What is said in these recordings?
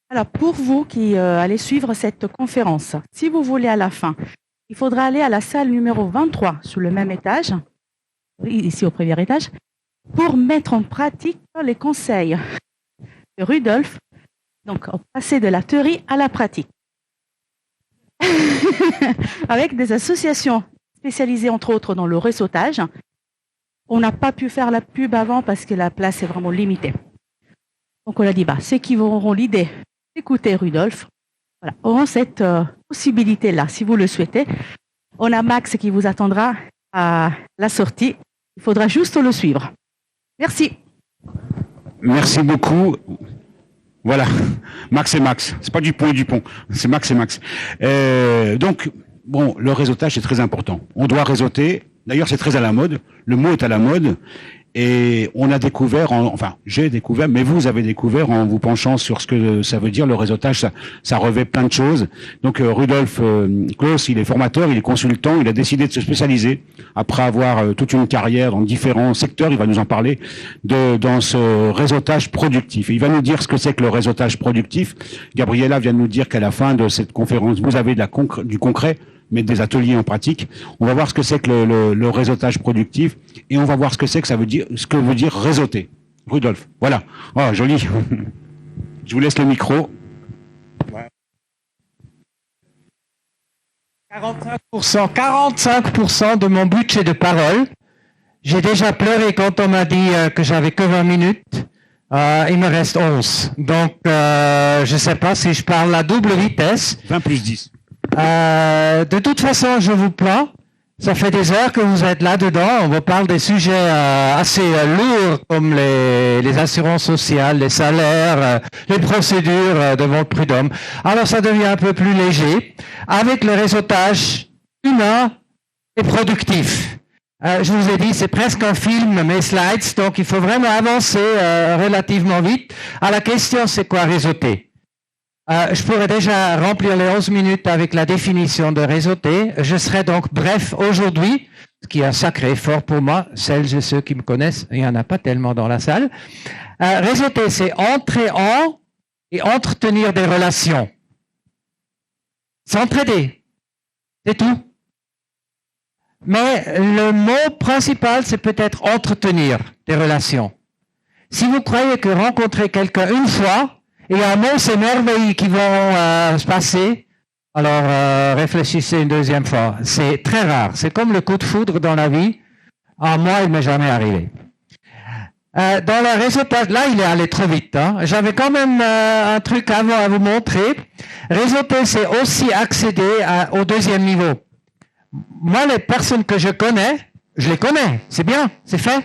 Alors, pour vous qui allez suivre cette conférence, si vous voulez à la fin, il faudra aller à la salle numéro 23 sur le même étage, ici au premier étage, pour mettre en pratique les conseils de Rudolf. Donc, passer de la théorie à la pratique. Avec des associations spécialisées, entre autres, dans le réseautage. On n'a pas pu faire la pub avant parce que la place est vraiment limitée. Donc, on a dit, ceux qui auront l'idée d'écouter Rudolf, voilà, auront cette possibilité-là, si vous le souhaitez. On a Max qui vous attendra à la sortie. Il faudra juste le suivre. Merci. Merci beaucoup. Voilà, Max et Max. C'est pas Dupont et Dupont, c'est Max et Max. Donc, bon, le réseautage, c'est très important. On doit réseauter. D'ailleurs, c'est très à la mode. Le mot est à la mode. Et on a découvert, j'ai découvert, mais vous avez découvert en vous penchant sur ce que ça veut dire, le réseautage, ça revêt plein de choses. Donc Rudolf Claus, il est formateur, il est consultant, il a décidé de se spécialiser, après avoir toute une carrière dans différents secteurs, il va nous en parler, dans ce réseautage productif. Et il va nous dire ce que c'est que le réseautage productif. Gabriella vient de nous dire qu'à la fin de cette conférence, vous avez du concret, mais des ateliers en pratique. On va voir ce que c'est que le réseautage productif et on va voir ce que c'est que ce que veut dire réseauter. Rudolf, voilà. Oh, joli. Je vous laisse le micro. Ouais. 45% de mon budget de parole. J'ai déjà pleuré quand on m'a dit que j'avais que 20 minutes. Il me reste 11. Donc, je ne sais pas si je parle à double vitesse. 20 plus 10. De toute façon, je vous plains. Ça fait des heures que vous êtes là-dedans. On vous parle des sujets assez lourds comme les assurances sociales, les salaires, les procédures devant le prud'homme. Alors, ça devient un peu plus léger avec le réseautage humain et productif. Je vous ai dit, c'est presque un film, mes slides, donc il faut vraiment avancer relativement vite. La question, c'est quoi réseauter? Je pourrais déjà remplir les 11 minutes avec la définition de réseauter. Je serai donc bref aujourd'hui, ce qui est un sacré effort pour moi. Celles et ceux qui me connaissent, il n'y en a pas tellement dans la salle. Réseauter, c'est entrer en et entretenir des relations. S'entraider, c'est tout. Mais le mot principal, c'est peut-être entretenir des relations. Si vous croyez que rencontrer quelqu'un une fois, il y a un mot, c'est merveilleux qui vont se passer. Alors, réfléchissez une deuxième fois. C'est très rare. C'est comme le coup de foudre dans la vie. Moi, il ne m'est jamais arrivé. Dans le réseautage, là, il est allé trop vite. J'avais quand même un truc avant à vous montrer. Réseauter, c'est aussi accéder au deuxième niveau. Moi, les personnes que je les connais. C'est bien, c'est fait.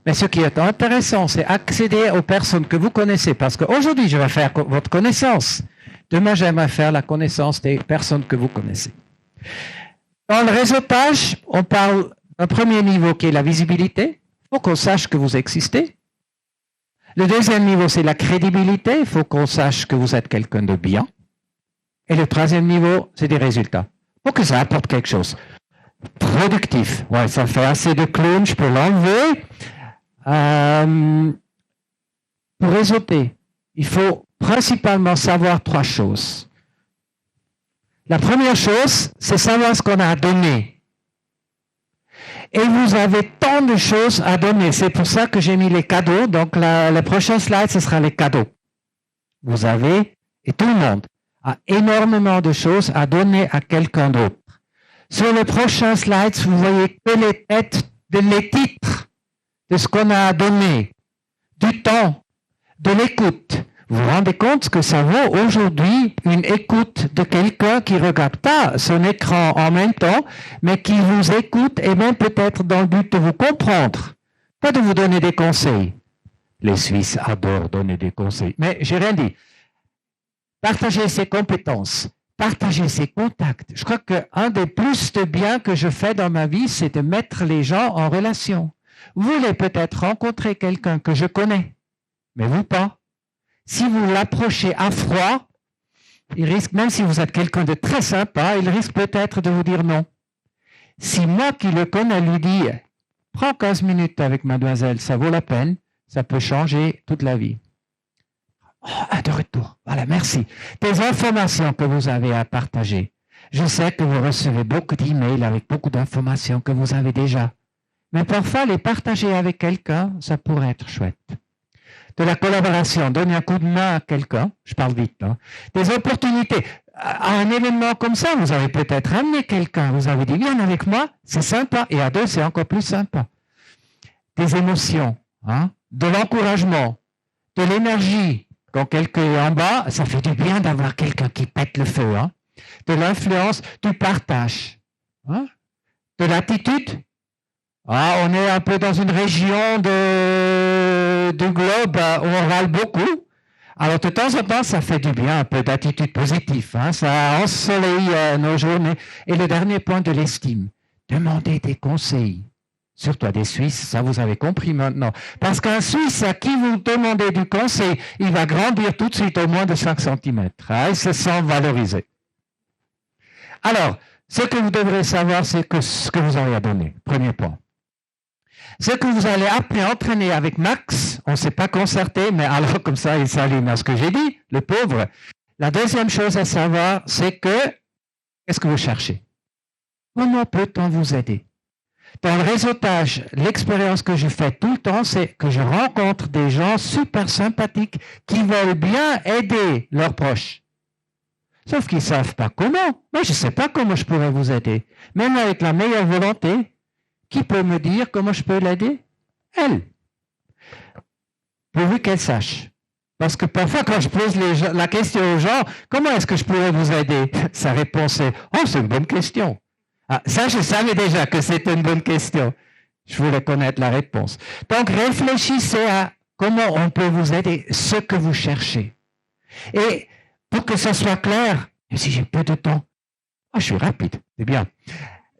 Mais ce qui est intéressant, c'est accéder aux personnes que vous connaissez. Parce qu'aujourd'hui, je vais faire votre connaissance. Demain, j'aimerais faire la connaissance des personnes que vous connaissez. Dans le réseautage, on parle d'un premier niveau qui est la visibilité. Il faut qu'on sache que vous existez. Le deuxième niveau, c'est la crédibilité. Il faut qu'on sache que vous êtes quelqu'un de bien. Et le troisième niveau, c'est des résultats. Il faut que ça apporte quelque chose. Productif. Ouais, ça fait assez de clown, je peux l'enlever. Pour réseauter, il faut principalement savoir 3 choses. La première chose, c'est savoir ce qu'on a à donner. Et vous avez tant de choses à donner. C'est pour ça que j'ai mis les cadeaux. Donc, le prochain slide, ce sera les cadeaux. Vous avez, et tout le monde, a énormément de choses à donner à quelqu'un d'autre. Sur le prochain slide, vous voyez que les titres de ce qu'on a à donner, du temps, de l'écoute. Vous vous rendez compte ce que ça vaut aujourd'hui, une écoute de quelqu'un qui ne regarde pas son écran en même temps, mais qui vous écoute et même peut-être dans le but de vous comprendre, pas de vous donner des conseils. Les Suisses adorent donner des conseils, mais j'ai rien dit. Partager ses compétences, partager ses contacts. Je crois qu'un des plus de biens que je fais dans ma vie, c'est de mettre les gens en relation. Vous voulez peut-être rencontrer quelqu'un que je connais, mais vous pas. Si vous l'approchez à froid, il risque, même si vous êtes quelqu'un de très sympa, il risque peut-être de vous dire non. Si moi qui le connais lui dis « Prends 15 minutes avec mademoiselle, ça vaut la peine », ça peut changer toute la vie. Oh, de retour, voilà, merci. Des informations que vous avez à partager. Je sais que vous recevez beaucoup d'emails avec beaucoup d'informations que vous avez déjà. Mais parfois, les partager avec quelqu'un, ça pourrait être chouette. De la collaboration, donner un coup de main à quelqu'un, je parle vite, hein. Des opportunités. À un événement comme ça, vous avez peut-être amené quelqu'un, vous avez dit, viens avec moi, c'est sympa, et à deux, c'est encore plus sympa. Des émotions, hein, de l'encouragement, de l'énergie. Quand quelqu'un est en bas, ça fait du bien d'avoir quelqu'un qui pète le feu, hein. De l'influence, du partage, hein, de l'attitude. Ah, on est un peu dans une région du globe où on râle beaucoup. Alors, de temps en temps, ça fait du bien, un peu d'attitude positive, hein, ça ensoleille nos journées. Et le dernier point, de l'estime. Demandez des conseils. Surtout à des Suisses, ça vous avez compris maintenant. Parce qu'un Suisse à qui vous demandez du conseil, il va grandir tout de suite au moins de 5 cm. Hein, il se sent valorisé. Alors, ce que vous devrez savoir, c'est que ce que vous avez à donner. Premier point. Ce que vous allez après entraîner avec Max, on ne s'est pas concerté, mais alors comme ça, il s'allume à ce que j'ai dit, le pauvre. La deuxième chose à savoir, c'est que, qu'est-ce que vous cherchez? Comment peut-on vous aider? Dans le réseautage, l'expérience que je fais tout le temps, c'est que je rencontre des gens super sympathiques qui veulent bien aider leurs proches. Sauf qu'ils ne savent pas comment. Moi, je ne sais pas comment je pourrais vous aider. Même avec la meilleure volonté, qui peut me dire comment je peux l'aider? Elle. Pourvu qu'elle sache. Parce que parfois, quand je pose la question aux gens, comment est-ce que je pourrais vous aider? Sa réponse est, oh, c'est une bonne question. Ah, ça, je savais déjà que c'était une bonne question. Je voulais connaître la réponse. Donc, réfléchissez à comment on peut vous aider, ce que vous cherchez. Et pour que ça soit clair, et si j'ai peu de temps, je suis rapide, c'est bien.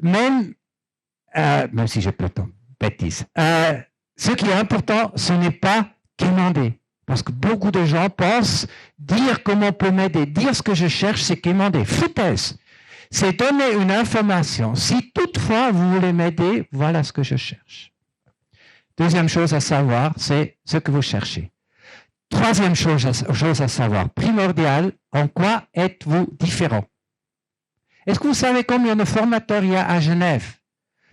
Même si j'ai peu de temps, bêtise. Ce qui est important, ce n'est pas quémander. Parce que beaucoup de gens pensent dire comment on peut m'aider, dire ce que je cherche, c'est quémander. Foutaise. C'est donner une information. Si toutefois vous voulez m'aider, voilà ce que je cherche. Deuxième chose à savoir, c'est ce que vous cherchez. Troisième chose à savoir, primordial, en quoi êtes-vous différent? Est-ce que vous savez combien de formateurs il y a à Genève?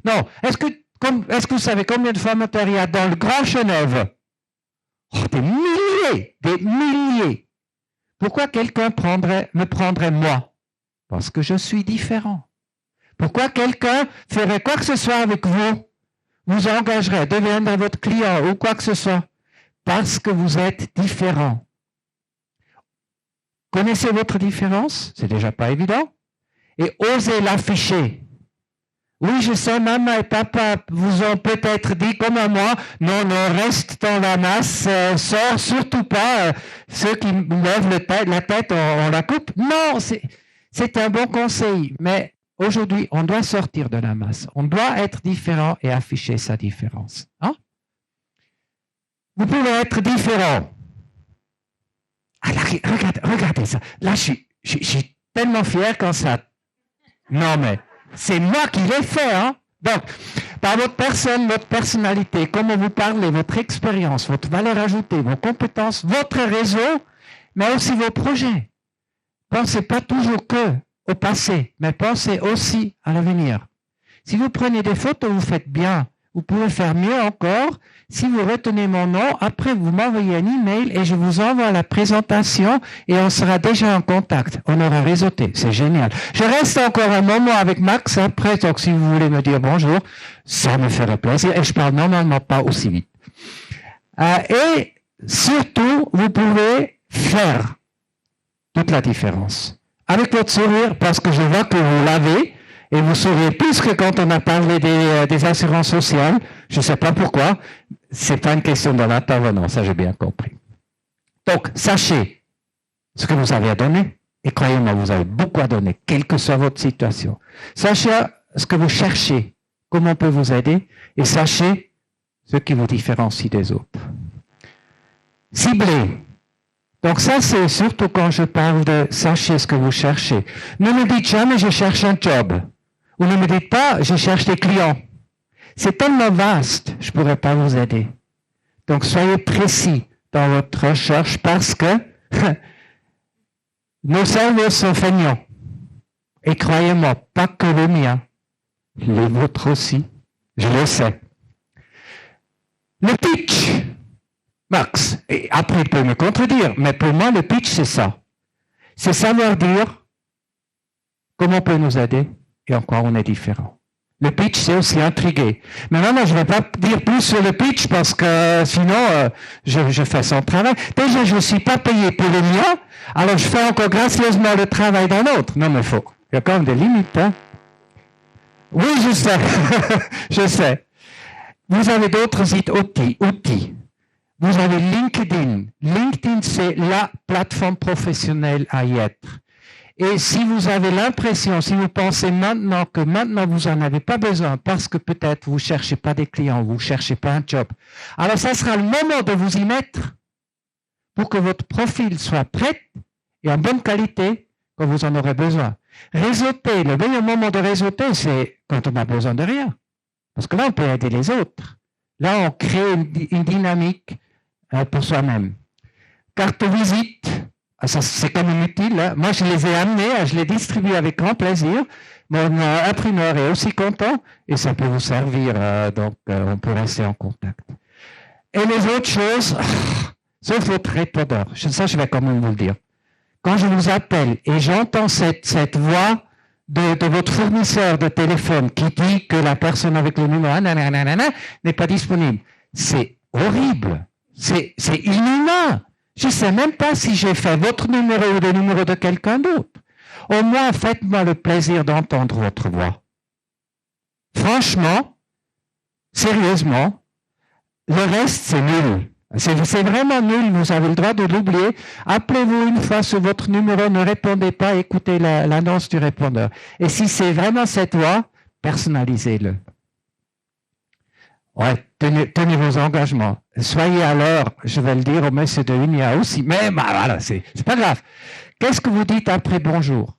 Non. Est-ce que vous savez combien de formateurs il y a dans le Grand Genève? Oh, des milliers. Pourquoi quelqu'un me prendrait moi? Parce que je suis différent. Pourquoi quelqu'un ferait quoi que ce soit avec vous? Vous engagerait, deviendrait votre client ou quoi que ce soit? Parce que vous êtes différent. Connaissez votre différence? C'est déjà pas évident. Et osez l'afficher. Oui, je sais, maman et papa vous ont peut-être dit comme à moi, non, reste dans la masse, sors surtout pas, ceux qui lèvent la tête, on la coupe. Non, c'est un bon conseil, mais aujourd'hui, on doit sortir de la masse. On doit être différent et afficher sa différence. Hein? Vous pouvez être différent. Ah, là, regardez ça. Là, je suis tellement fier quand ça... Non, mais c'est moi qui l'ai fait. Hein? Donc, par votre personne, votre personnalité, comment vous parlez, votre expérience, votre valeur ajoutée, vos compétences, votre réseau, mais aussi vos projets. Pensez pas toujours que au passé, mais pensez aussi à l'avenir. Si vous prenez des photos, vous faites bien. Vous pouvez faire mieux encore. Si vous retenez mon nom, après vous m'envoyez un email et je vous envoie la présentation et on sera déjà en contact. On aura réseauté. C'est génial. Je reste encore un moment avec Max après, donc si vous voulez me dire bonjour, ça me ferait plaisir. Et je parle normalement pas aussi vite. Et surtout, vous pouvez faire toute la différence. Avec votre sourire, parce que je vois que vous l'avez, et vous souriez plus que quand on a parlé des assurances sociales. Je ne sais pas pourquoi. C'est pas une question de l'intervenant, ça j'ai bien compris. Donc, sachez ce que vous avez à donner, et croyez-moi, vous avez beaucoup à donner, quelle que soit votre situation. Sachez ce que vous cherchez, comment on peut vous aider, et sachez ce qui vous différencie des autres. Ciblez. Donc ça, c'est surtout quand je parle de sachez ce que vous cherchez. Ne me dites jamais je cherche un job. Ou ne me dites pas je cherche des clients. C'est tellement vaste, je ne pourrais pas vous aider. Donc soyez précis dans votre recherche parce que Nos cerveaux sont feignants. Et croyez-moi, pas que le mien, les vôtres aussi, je le sais. Le pitch, Max, et après il peut me contredire, mais pour moi le pitch c'est ça. C'est savoir dire comment on peut nous aider et en quoi on est différent. Le pitch, c'est aussi intriguer. Mais maintenant, je ne vais pas dire plus sur le pitch parce que sinon, je fais son travail. Déjà, je ne suis pas payé pour le mien, alors je fais encore gracieusement le travail d'un autre. Non, mais il y a quand même des limites. Hein? Oui, je sais. Je sais. Vous avez d'autres outils. Vous avez LinkedIn. LinkedIn, c'est la plateforme professionnelle à y être. Et si vous avez l'impression, si vous pensez maintenant que maintenant vous n'en avez pas besoin parce que peut-être vous ne cherchez pas des clients, vous ne cherchez pas un job, alors ça sera le moment de vous y mettre pour que votre profil soit prêt et en bonne qualité quand vous en aurez besoin. Réseauter, le meilleur moment de réseauter, c'est quand on n'a besoin de rien. Parce que là, on peut aider les autres. Là, on crée une dynamique pour soi-même. Carte visite. Ça, c'est quand même utile. Hein. Moi, je les ai amenés, je les distribue avec grand plaisir. Mon imprimeur est aussi content et ça peut vous servir. Donc, on peut rester en contact. Et les autres choses, sauf votre répondeur. Ça, je vais quand même vous le dire. Quand je vous appelle et j'entends cette voix de votre fournisseur de téléphone qui dit que la personne avec le numéro n'est pas disponible, c'est horrible. C'est inhumain. Je ne sais même pas si j'ai fait votre numéro ou le numéro de quelqu'un d'autre. Au moins, faites-moi le plaisir d'entendre votre voix. Franchement, sérieusement, le reste, c'est nul. C'est vraiment nul, vous avez le droit de l'oublier. Appelez-vous une fois sur votre numéro, ne répondez pas, écoutez l'annonce du répondeur. Et si c'est vraiment cette voix, personnalisez-le. Ouais, tenez vos engagements. Soyez à l'heure, je vais le dire au monsieur de Unia aussi, mais voilà, c'est pas grave. Qu'est-ce que vous dites après bonjour?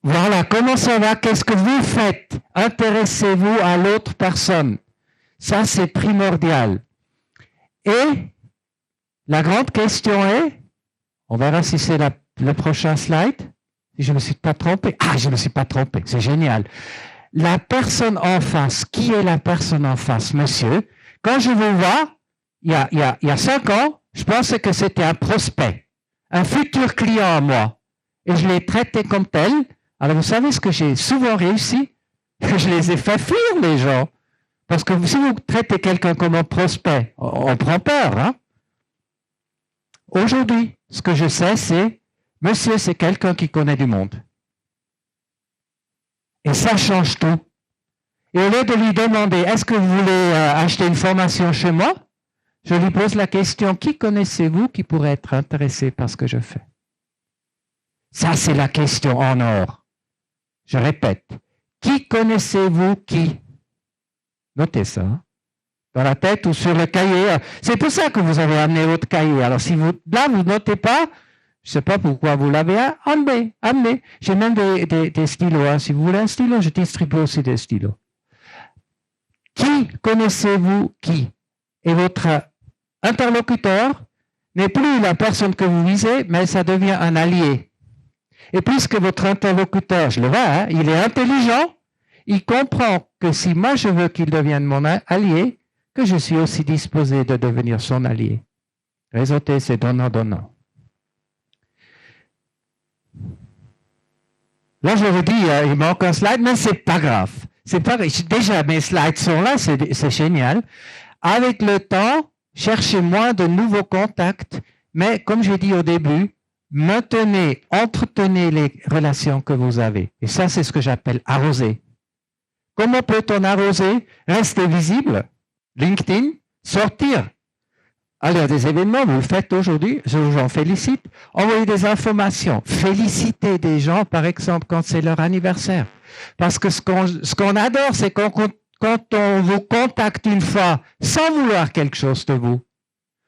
Voilà, comment ça va? Qu'est-ce que vous faites? Intéressez-vous à l'autre personne. Ça, c'est primordial. Et la grande question est, on verra si c'est le prochain slide, si je ne me suis pas trompé. Ah, je ne me suis pas trompé, c'est génial. La personne en face, qui est la personne en face, monsieur? Quand je vous vois, il y a 5 ans, je pensais que c'était un prospect, un futur client à moi. Et je l'ai traité comme tel. Alors, vous savez ce que j'ai souvent réussi? Je les ai fait fuir, les gens. Parce que si vous traitez quelqu'un comme un prospect, on prend peur. Hein? Aujourd'hui, ce que je sais, c'est, monsieur, c'est quelqu'un qui connaît du monde. Et ça change tout. Et au lieu de lui demander, est-ce que vous voulez acheter une formation chez moi? Je lui pose la question, qui connaissez-vous qui pourrait être intéressé par ce que je fais? Ça, c'est la question en or. Je répète, qui connaissez-vous qui? Notez ça, hein? Dans la tête ou sur le cahier. C'est pour ça que vous avez amené votre cahier. Alors, si vous ne notez pas, je ne sais pas pourquoi vous l'avez amené. J'ai même des stylos. Hein. Si vous voulez un stylo, je distribue aussi des stylos. Qui connaissez-vous qui? Et votre interlocuteur n'est plus la personne que vous visez, mais ça devient un allié. Et puisque votre interlocuteur, je le vois, hein, il est intelligent, il comprend que si moi je veux qu'il devienne mon allié, que je suis aussi disposé de devenir son allié. Réseauter, c'est donnant-donnant. Là, je vous dis, il manque un slide, mais c'est pas grave. C'est pas grave. Déjà, mes slides sont là, c'est génial. Avec le temps, cherchez moins de nouveaux contacts, mais comme j'ai dit au début, entretenez les relations que vous avez. Et ça, c'est ce que j'appelle arroser. Comment peut-on arroser? Rester visible, LinkedIn, sortir. Alors, des événements, vous le faites aujourd'hui, je vous en félicite. Envoyez des informations, félicitez des gens, par exemple, quand c'est leur anniversaire. Parce que ce qu'on adore, c'est quand on vous contacte une fois sans vouloir quelque chose de vous.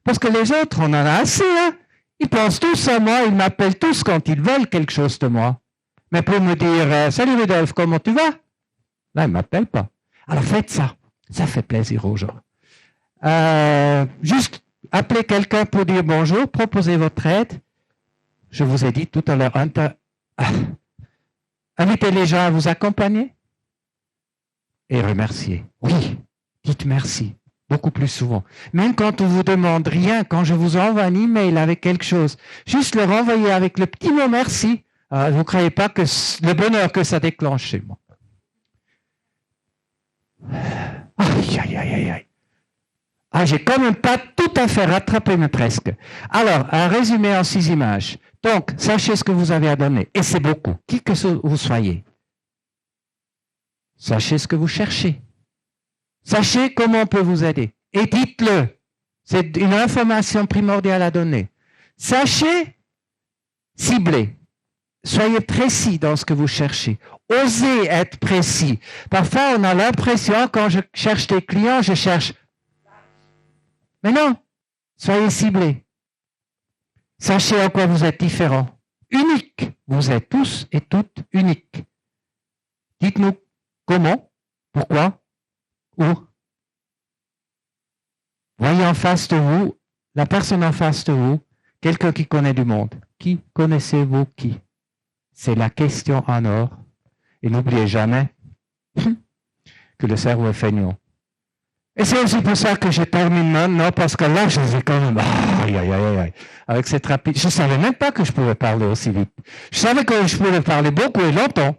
Parce que les autres, on en a assez, hein. Ils pensent tous à moi, ils m'appellent tous quand ils veulent quelque chose de moi. Mais pour me dire « Salut Rudolf, comment tu vas ?» Là, ils ne m'appellent pas. Alors faites ça. Ça fait plaisir aux gens. Juste appelez quelqu'un pour dire bonjour, proposez votre aide. Je vous ai dit tout à l'heure, invitez les gens à vous accompagner et remerciez. Oui, dites merci, beaucoup plus souvent. Même quand on vous demande rien, quand je vous envoie un email avec quelque chose, juste le renvoyer avec le petit mot merci. Vous ne croyez pas que le bonheur que ça déclenche chez moi. Aïe, aïe, aïe, aïe, aïe. Ah, j'ai quand même pas tout à fait rattrapé, mais presque. Alors, un résumé en 6 images. Donc, sachez ce que vous avez à donner. Et c'est beaucoup. Qui que vous soyez. Sachez ce que vous cherchez. Sachez comment on peut vous aider. Et dites-le. C'est une information primordiale à donner. Sachez cibler. Soyez précis dans ce que vous cherchez. Osez être précis. Parfois, on a l'impression, quand je cherche des clients, je cherche. Mais non, soyez ciblés. Sachez en quoi vous êtes différents. Uniques. Vous êtes tous et toutes uniques. Dites-nous comment, pourquoi, où. Voyez en face de vous, la personne en face de vous, quelqu'un qui connaît du monde. Qui connaissez-vous qui? C'est la question en or. Et n'oubliez jamais que le cerveau est feignant. Et c'est aussi pour ça que je termine maintenant, parce que là, je suis quand même... Aïe, aïe, aïe, aïe. Avec cette rapide... Je ne savais même pas que je pouvais parler aussi vite. Je savais que je pouvais parler beaucoup et longtemps.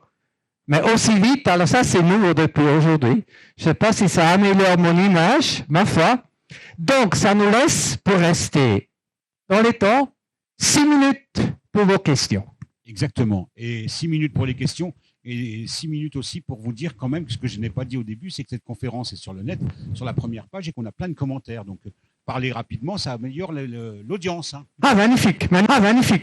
Mais aussi vite, alors ça, c'est nouveau depuis aujourd'hui. Je ne sais pas si ça améliore mon image, ma foi. Donc, ça nous laisse, pour rester dans les temps, 6 minutes pour vos questions. Exactement. Et 6 minutes pour les questions. Et 6 minutes aussi pour vous dire quand même, ce que je n'ai pas dit au début, c'est que cette conférence est sur le net, sur la première page, et qu'on a plein de commentaires. Donc, parler rapidement, ça améliore l'audience. Hein. Ah, magnifique. Ah, magnifique.